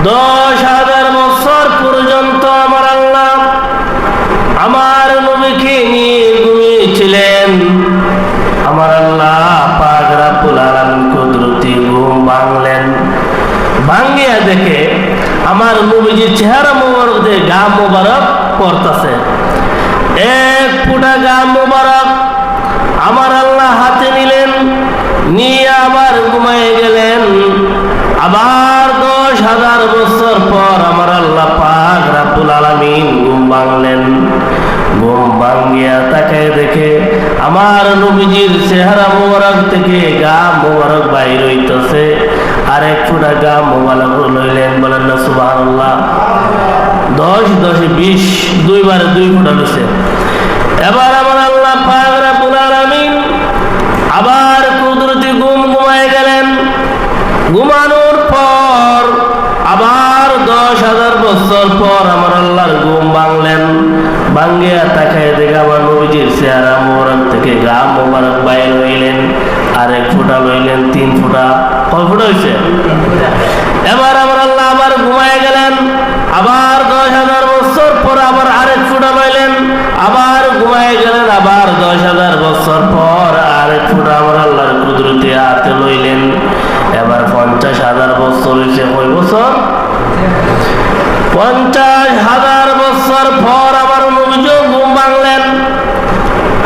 10,000 বছর পর্যন্ত আমার আল্লাহ আমার নবীকে নিয়ে ঘুমিয়েছিলেন। আমার আল্লাহ পাক রব্বুল আলামিন কুদরতি ঘুম ভাঙলেন। ভাঙিয়া দেখে আমার নবীজির চেহারা মোবারক দিয়ে গাম মোবারক পড়তেছে। এক ফুটা গাম মোবারক আমার আল্লাহ হাতে নিলেন, নিয়ে আবার ঘুমায়ে গেলেন। আবার 10,000 বছর পর আমার আল্লাহ পাক রব্বুল আলামিন ঘুম ভাঙলেন। ঘুম ভাঙিয়া তাকায় দেখে আমার নবীজির চেহারা মোবারক থেকে গাম মোবারক বাইর হইতেছে। আর এক ফুটা গাম মোবারক লইলেন, বলেন না সুবহানাল্লাহ। 10 10 20 দুইবারে 2 ফুটা লইছে। এবার আমার আল্লাহ পাক রব্বুল আলামিন আবার কুদরতি ঘুমায় গেলেন। ঘুমানোর পর আবার 10,000 বছর পর আমার আল্লাহর ঘুম ভাঙলেন। ভাঙ্গিয়া তাকায় দেখে আমার নবীজির চেহারা মোবারক থেকে গাম মোবারক বাইর হইলেন। আর এক ফুটা লইলেন, 3 ফুটা। কয় ফুটা হয়েছে? এবার আমার আল্লাহ আবার ঘুমায় গেলেন। আবার 10,000 বছর পর আবার আরেক ফুটা লইলেন, আবার ঘুমায় গেলেন। আবার 10,000 বছর পর আরেক ফুটা আমার আল্লাহর কুদরতি হাতে লইলেন। এবার 50,000 বছর হয়েছে। কয় বছর? 50,000 বছর পর আমার নবীজি ঘুম ভাঙলেন।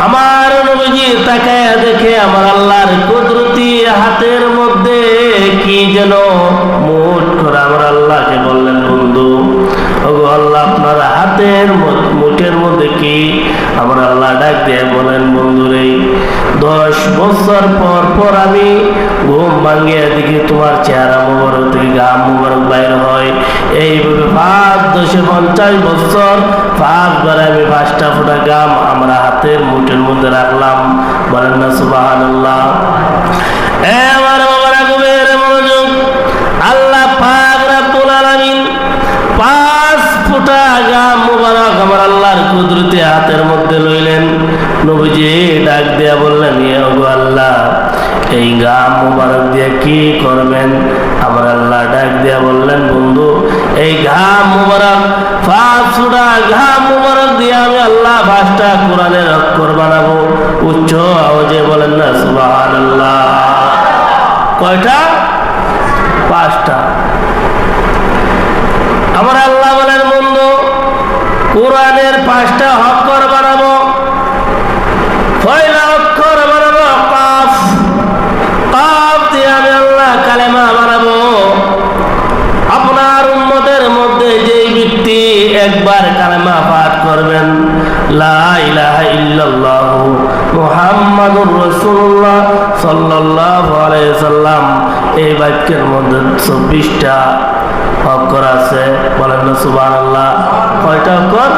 আমার নবীজি তাকায় দেখে আমার আল্লাহর কুদরতি হাতের মধ্যে কি যেন মুঠ করে আমার আল্লাহকে বললেন, বন্ধু ওগো আল্লাহ, আপনার হাতের মুঠের মধ্যে কি? আমার আল্লাহ ডাক দিয়ে বলেন, বন্ধুরে 10 বছর পর পর আমি ঘুম ভাঙিয়ে দেখি তোমার চেহারা মোবারক থেকে গাম মোবারক বাইর হয়। এইভাবে 5 10 50 বছর 5 বার আমি 5টা ফুটা গাম আমার হাতের মুঠের মধ্যে রাখলাম। বলেন না সুবহানাল্লাহ। এবার বাবারা গভীর মনোযোগ। আল্লাহ পাক রব্বুল আলামিন 5 ফুটা গাম মোবারক আমার আল্লাহর কুদরতি হাতের মধ্যে লইলেন। নবীজি ডাক দিয়া বললেন, ইয়া গো আল্লাহ, এই গাম মোবারক দিয়ে কি করবেন? আমার আল্লাহ ডাক দিয়া বললেন, বন্ধু এই ঘাম মোবারক 5 ফুটা ঘাম মোবারক দিয়ে আমি আল্লাহ 5টা কোরআনের অক্ষর বানাবো। উচ্চ আওয়াজে বলেন না সুবহানাল্লাহ। কয়টা? 5টা। আমার আল্লাহ বলেন, বন্ধু কোরআনের 5টা অক্ষর বানাবো। পয়লা অক্ষর বানাবো কাফ। কাফ দিয়ে আমি আল্লাহ কালেমা বানাবো। আপনার উম্মতের মধ্যে যেই ব্যক্তি একবার কালেমা পাঠ করবেন, লা ইলাহা ইল্লাল্লাহু মুহাম্মাদুর রাসূলুল্লাহ সাল্লাল্লাহু আলাইহি সাল্লাম, এই বাক্যের মধ্যে 24টা অক্ষর আছে। বলেন না সুবহানাল্লাহ। কয়টা অক্ষর?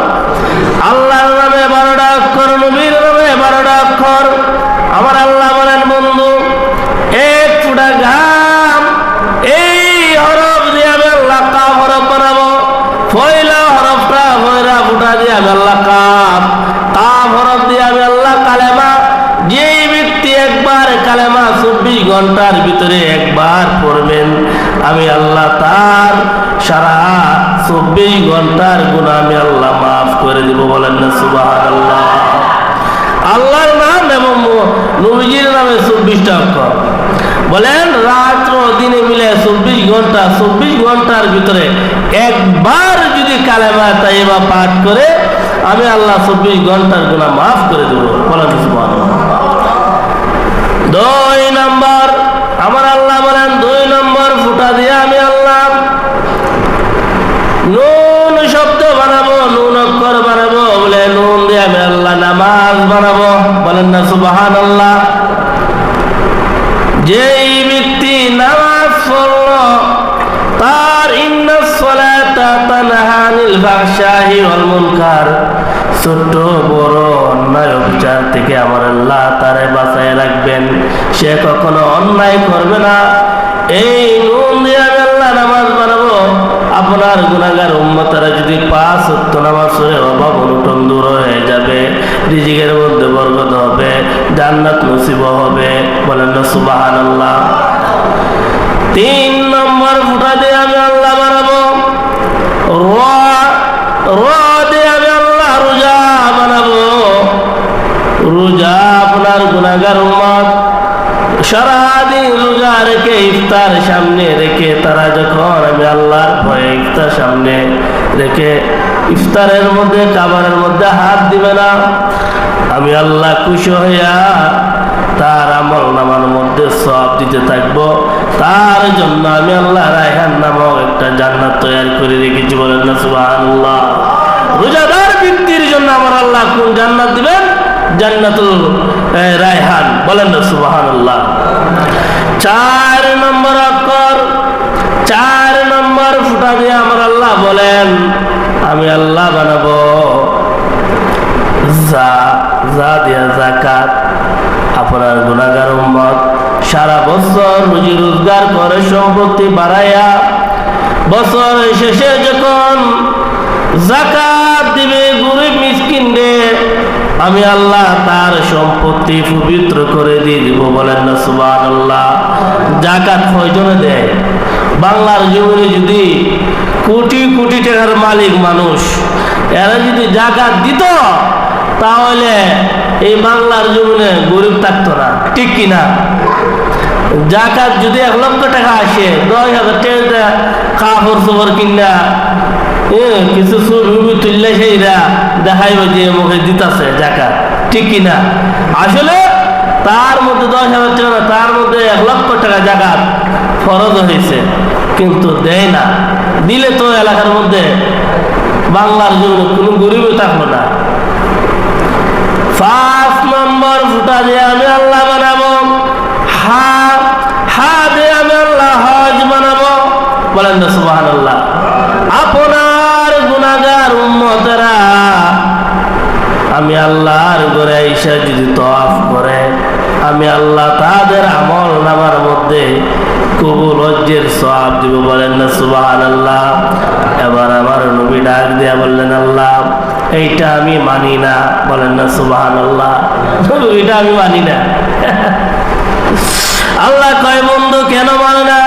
আল্লাহর নামে 12টা অক্ষর, নবীর নামে 12টা অক্ষর। আমার আল্লাহ বলেন, বন্ধু এক ফুটা ঘাম এই হরফ দিয়ে আমি আল্লাহ কাফ হরফ বানাবো। পয়লা হরফটা পয়লা ফুটা দিয়ে আমি আল্লাহ কাফ। কাফ হরফ দিয়ে আমি আল্লাহ কালেমা। যেই ব্যক্তি একবার কালেমা 24 ঘন্টার ভিতরে একবার পড়বেন, আমি আল্লাহ তার সারা 24 ঘন্টার গুনাহ আমি আল্লাহ মাফ করে দিব। বলেন না সুবহানাল্লাহ। আল্লাহর নাম এবং নবীজির নামে 24টা অক্ষর। বলেন রাত ও দিনে মিলে 24 ঘন্টা, 24 ঘন্টার ভিতরে একবার যদি কালেমা তাইয়্যিবা পাঠ করে, আমি আল্লাহ 24 ঘন্টার গুনাহ মাফ করে দেব। বলেন সুবহানাল্লাহ। 2 নম্বর আমার আল্লাহ বলেন, 2 নম্বর ফুটা দিয়ে আমি আল্লাহ নুন শব্দ বানাবো, নুন অক্ষর বানাবো। বলে নুন দিয়ে আমি আল্লাহ নামাজ বানাবো। বলেন না সুবহানাল্লাহ। যেই ব্যক্তি নামাজ পড়লো তার ইন্নাস সালাতা তানহা আনিল ফাহশাই ওয়াল মুনকার, ছোট বড় অন্যায় অবিচার থেকে আমার আল্লাহ তারে বাঁচায় রাখবেন। সে কখনো অন্যায় করবে না। এই নুন দিয়ে আমি আল্লাহ নামাজ বানাবো। আপনার গুনাহগার উম্মতরা যদি 5 ওয়াক্ত নামাজ পড়ে অভাব অনটন দূর হয়ে যাবে, রিজিকের মধ্যে বরকত হবে, জান্নাত নসিব হবে। বলেন না সুবহানাল্লাহ। 3 নম্বর ফুটা দিয়ে আমি আল্লাহ বানাবো। আমার গুনাহগার উম্মত সারাদিন রোজা রেখে ইফতার সামনে রেখে তারা যখন আমি আল্লাহর ভয়ে ইফতার সামনে রেখে ইফতারের মধ্যে খাবারের মধ্যে হাত দিবে না, আমি আল্লাহ খুশি হইয়া তার আমল নামার মধ্যে সওয়াব দিতে থাকবো। তার জন্য আমি আল্লাহ রায়হান নামক একটা জান্নাত তৈরি করে রেখেছি। বলেন না সুবহানাল্লাহ। রোজাদার ব্যক্তির জন্য আমার আল্লাহ কোন জান্নাত দিবেন? জান্নাতুল রায়হান। বলেন না সুবহানাল্লাহ। 4 নম্বর অক্ষর, 4 নম্বর ফুটা দিয়ে আমার আল্লাহ বলেন আমি আল্লাহ বানাবো যা দিয়া যাকাত। আপনার গুনাহগার উম্মত সারা বছর রুজি রোজগার করে সম্পত্তি বাড়াইয়া বছর শেষে যখন যাকাত দিবে গরিব মিসকিনদের, আমি আল্লাহ তার সম্পত্তি পবিত্র করে দিয়ে দিব। বলেন না সুবহানাল্লাহ। যাকাত কয়জনে দেয়? বাংলার জমিনে যদি কোটি কোটি টাকার মালিক মানুষ এরা যদি যাকাত দিত তাহলে এই বাংলার জমিনে গরিব থাকতো না, ঠিক কিনা? যাকাত যদি 1 লক্ষ টাকা আসে, 10,000 টাকা কাপড় চোপড় কিনা কিছু ছবি তুললে সেইরা দেখাইব যে মুখে দিতেছে যাকাত, ঠিক কিনা? আসলে তার মধ্যে 10,000 টাকা না, তার মধ্যে 1 লক্ষ টাকা যাকাত ফরজ হয়েছে, কিন্তু দেয় না। দিলে তো এলাকার মধ্যে বাংলার জমিনে কোনো গরিবই থাকলো না। 5 নম্বর ফুটা দিয়ে আমি আল্লাহ বানাবো হা দিয়ে আমি আল্লাহ হজ বানাবো। বলেন না সুবহানাল্লাহ। আপনার গুনাহগার উম্মতেরা আমি আল্লাহর ঘরে আইসা যদি তওয়াফ করে, আমি আল্লাহ তাদের আমল নামার মধ্যে কবুল হজ্জের সওয়াব দিব। বলেন না সুবহানাল্লাহ। এবার আমার নবী ডাক দিয়া বললেন আল্লাহ এইটা আমি মানি না। বলেন না সুবহানাল্লাহ। এটা আমি মানি না। আল্লাহ কয় বন্ধু কেন মানে না?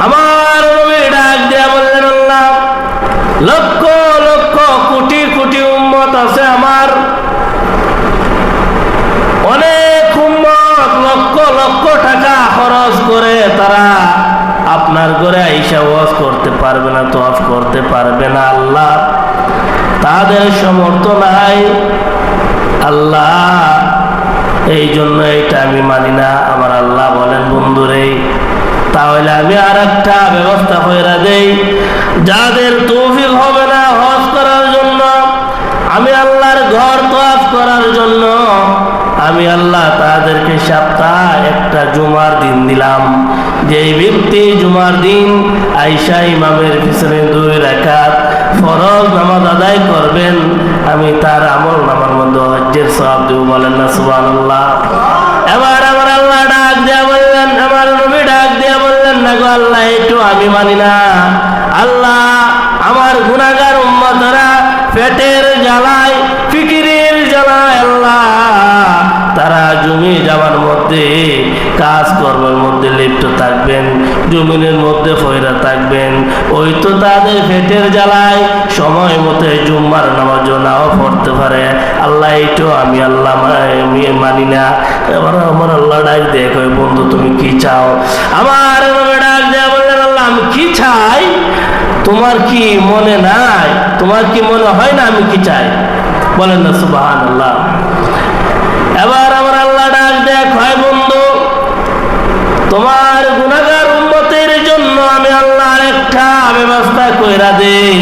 আমার নবী ডাক দিয়া বললেন আল্লাহ লক্ষ লক্ষ কোটি কোটি উম্মত আছে আমার, অনেক উম্মত লক্ষ লক্ষ টাকা খরচ করে তারা আপনার ঘরে আইসা ওয়াজ করতে পারবে না, তওয়াফ করতে পারবে না। আল্লাহ তাদের সমর্থ নাই আল্লাহ, এই জন্য এটা আমি মানি না। আমার আল্লাহ বলেন বন্ধুরে তাহলে আমি আর একটা ব্যবস্থা করে দেই, যাদের তৌফিক হবে না হজ করার জন্য, আমি আল্লাহর ঘর তওয়াফ করার জন্য, আমি আল্লাহ তাদেরকে সপ্তাহে একটা জুমার দিন দিলাম। যেই ব্যক্তি জুমার দিন আইসা ইমামের পিছনে 2 রাকাত ফরজ নামাজ আদায় করবেন, আমি তার আমল নামার মধ্যে হজ্জের সওয়াব দেব। বলেন না সুবহানাল্লাহ। এবার আমার আল্লাহ ডাক দিয়া বললেন, আমার নবী ডাক দিয়া বললেন না গো আল্লাহ একটু আমি মানি না। আল্লাহ আমার গুনাহগার উম্মতরা পেটের জ্বালায় ফিকিরের জ্বালায় আল্লাহ তারা জমি যাওয়ার মধ্যে কাজ কর্মের মধ্যে লিপ্ত থাকবেন, জমিনের মধ্যে ফয়রা থাকবেন, ওই তো তাদের পেটের জ্বালায় সময় মতো জুম্মার নামাজ নাও পড়তে পারে। আল্লাহ এইটো আমি আল্লাহ মানি না। এবার আমার আল্লাহ ডাক দিয়ে কয় বন্ধু তুমি কি চাও? আমার ডাক দিয়ে বললেন আল্লাহ আমি কি চাই তোমার কি মনে নাই? তোমার কি মনে হয় না আমি কি চাই? বলেন না সুবহানাল্লাহ। এবার আমার আল্লাহ ডাক দেখ হয় বন্ধু তোমার গুনাহগার উম্মতের জন্য আমি আল্লাহ একটা ব্যবস্থা কইরা দেই,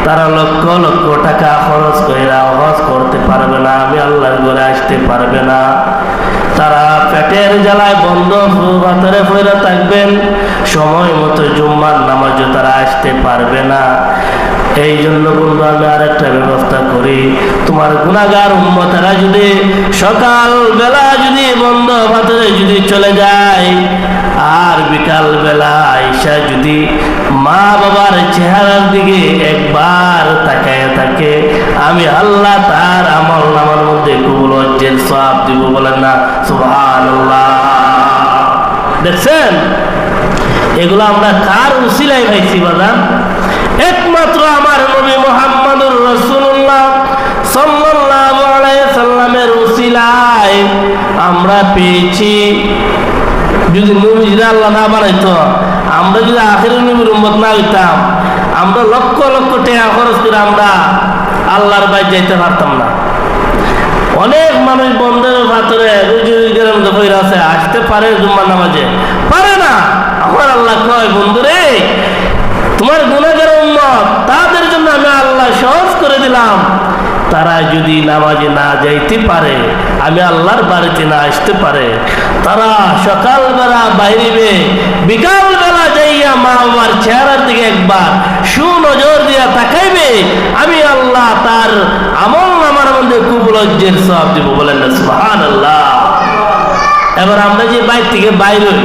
তারা লক্ষ লক্ষ টাকা খরচ কইরা হজ করতে পারবে না, আমি আল্লাহর ঘরে আসতে পারবে না, তারা পেটের জ্বালায় বন্ধ ভাতরে ফিরে থাকবেন, সময় মতো জুম্মার নামাজে তারা আসতে পারবে না। এই জন্য বন্ধু আমি আর একটা ব্যবস্থা করি, তোমার গুনাহগার উম্মতেরা যদি সকাল বেলা যদি বন্ধ ভাতরে যদি চলে যায় আর বিকাল বেলা আইসা যদি মা বাবার চেহারার দিকে একবার তাকায় থাকে, আমি আল্লাহ তার আমল নামার মধ্যে কবুল হজ্জের সওয়াব দিব। বলেন না সুবহানাল্লাহ। দেখছেন এগুলো আমরা কার উসিলায় পাইছি বাজান? একমাত্র আমার নবী মুহাম্মদুর রাসূলুল্লাহ সাল্লাল্লাহু আলাইহি সাল্লামের উসিলায় আমরা পেয়েছি। যদি নবীরা আল্লাহ না বানাইতো, আমরা যদি আখিরের নবীর উম্মত না হইতাম, আমরা লক্ষ লক্ষ টাকা খরচ করে আমরা আল্লাহর বাইরে যাইতে পারতাম না। অনেক মানুষ বন্ধের ভাতরে রুজি রোজগারের মধ্যে পড়ে আছে, আসতে পারে জুম্মার নামাজে, পারে না। আমার আল্লাহ কয়, বন্ধুরে তোমার গুনাহগার উম্মত, তাদের জন্য আমি আল্লাহ সহজ করে দিলাম। তারা যদি নামাজে না যাইতে পারে, আমি আল্লাহর বাড়িতে না আসতে পারে, তারা সকালবেলা বাইরিবে, বিকালবেলা যাইয়া মা বাবার চেহারার দিকে একবার সুনজর দিয়া তাকাইবে, আমি আল্লাহ তার আমল নামার মধ্যে কুবুলজ্জের সওয়াব দিব। বলেন না সুবহানাল্লাহ। এবার আমরা যে বাইর থেকে বাইর হই,